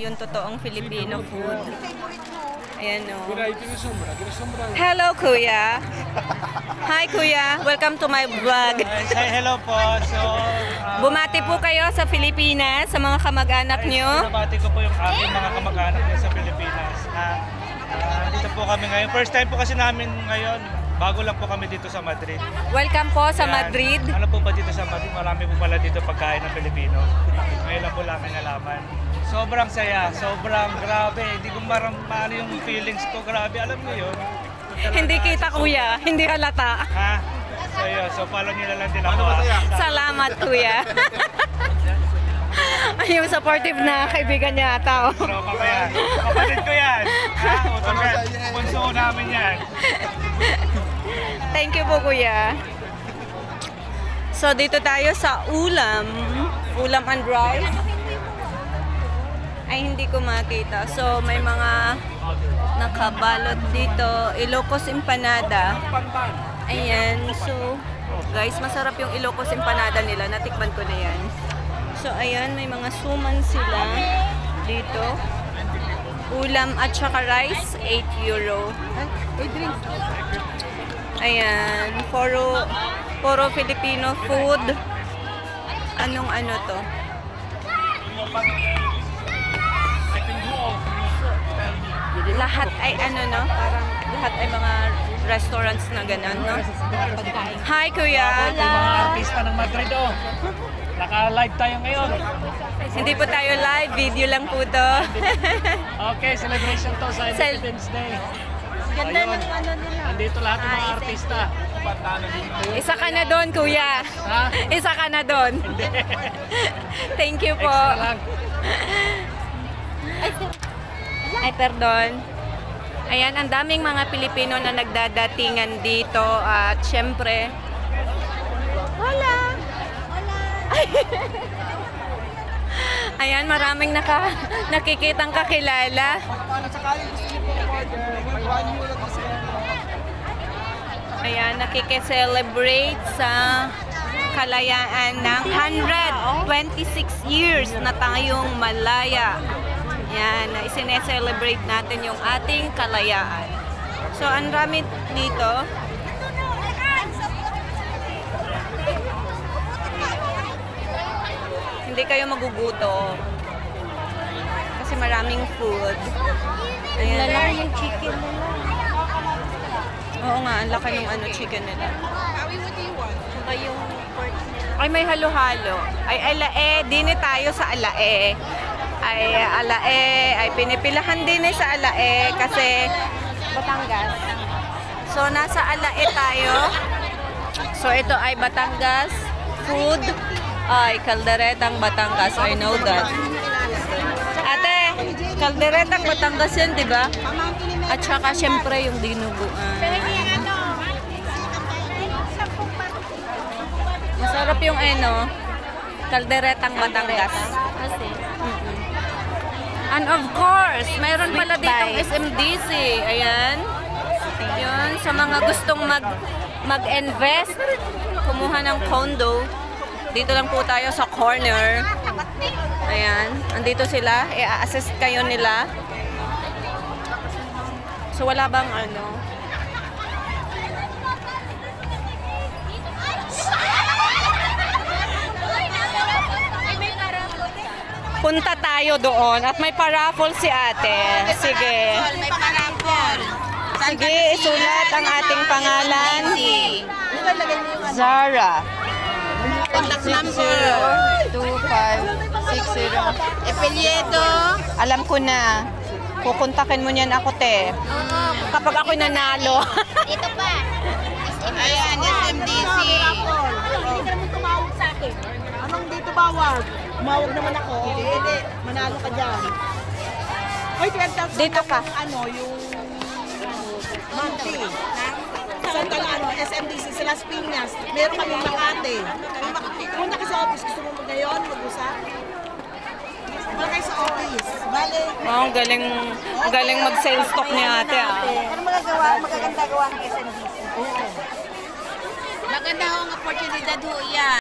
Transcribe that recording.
Yung totoong Filipino food. Ayan o. Hello, Kuya. Hi, Kuya. Welcome to my vlog. Say hello po. So, Bumati po kayo sa Pilipinas, sa mga kamag-anak nyo. Bumati ko po yung aking mga kamag-anak sa Pilipinas. Dito po kami ngayon. First time po kasi namin ngayon. Bago lang po kami dito sa Madrid. Welcome po sa Ayan. Madrid. Ano po ba dito sa Madrid? Marami po pala dito pagkain ng Pilipino. Ngayon lang po namin nalaman. Sobrang saya, sobrang grabe. Hindi ko maano yung feelings ko. Grabe, alam mo yun. Hindi kita, Kuya. Hindi halata. Ha? So yun, so follow nyo na lang din ako. Salamat, Kuya. Ay, yung supportive na kaibigan niya ata. Tropa ko yan. Kapatid ko yan. Ha? Punso namin yan. Thank you po, Kuya. So, dito tayo sa ulam. Ulam and rice. Ay, hindi ko makita. So, may mga nakabalot dito. Ilocos empanada. Ayan. So, guys, masarap yung Ilocos empanada nila. Natikman ko na yan. So, ayan. May mga suman sila dito. Ulam at saka rice, 8 euro. Ayan. Puro Filipino food. Anong ano to? Lahat ay ano, no? Parang lahat ay mga restaurants na gano'n, no? Hi, Kuya! Yung mga artista ng Madrid, oh. Naka-live tayo ngayon. Hindi po tayo live, video lang po to. Okay, celebration to sa Independence Day. Ganda ng ano nila. Nandito lahat ng mga artista. Isa ka na doon, Kuya. Ha? Isa ka na doon. Thank you po. Extra lang. Ay, pardon. Ayan, ang daming mga Pilipino na nagdadatingan dito at syempre, wala. Ayan, maraming nakikitang kakilala. Ayan, nakikicelebrate sa kalayaan ng 126 years na tayong malaya. Yan, isine-celebrate natin yung ating kalayaan. So, ang dami dito. Hindi kayo magugutom. Kasi maraming food. Ayan. Lalaki yung chicken nila. Oo nga, ang laki ng ano, chicken nila. Saka yung pork nila. Ay, may halo-halo. Ay, alae. Dine tayo sa alae. Ay, alae. Ay, pinipilahan din sa alae kasi Batangas. So, nasa alae tayo. So, ito ay Batangas food. Ay, kalderetang Batangas. I know that. Ate, kalderetang Batangas yan, di ba? At saka, syempre, yung dinuguan. Masarap yung ano, kalderetang Batangas. Kasi, And of course, mayroon pala ditong SMDC. Ayan. Yun, sa mga gustong mag-invest, kumuha ng condo. Dito lang po tayo sa corner. Ayan. Andito sila. I-assist kayo nila. So, wala bang ano? Punta tayo doon at may paraffle si ate. Sige. may paraffle. Sige, isulat ang ating pangalan. Zara. Contact number. 2560. Apelyido. Alam ko na. Kukontakin mo niyan ako, te. Kapag ako'y nanalo. Dito pa. Ayan, SMDC. Hindi ka naman tumawag sa akin. Anong dito bawag? Tumawag naman ako. Hindi. Manalo ka dyan. Hoy, 12,000 Dito ka. Ano, yung monthly. Santa ano, SMDC sa Las Piñas. Meron kami Makati. Punta ka sa office. Gusto mo ngayon mag-usap? Punta kayo sa office. Bale. Oh, galing mag-sales talk ni ate. Ano magaganda gawa ng SMDC? Maganda hong oportunidad ho yan.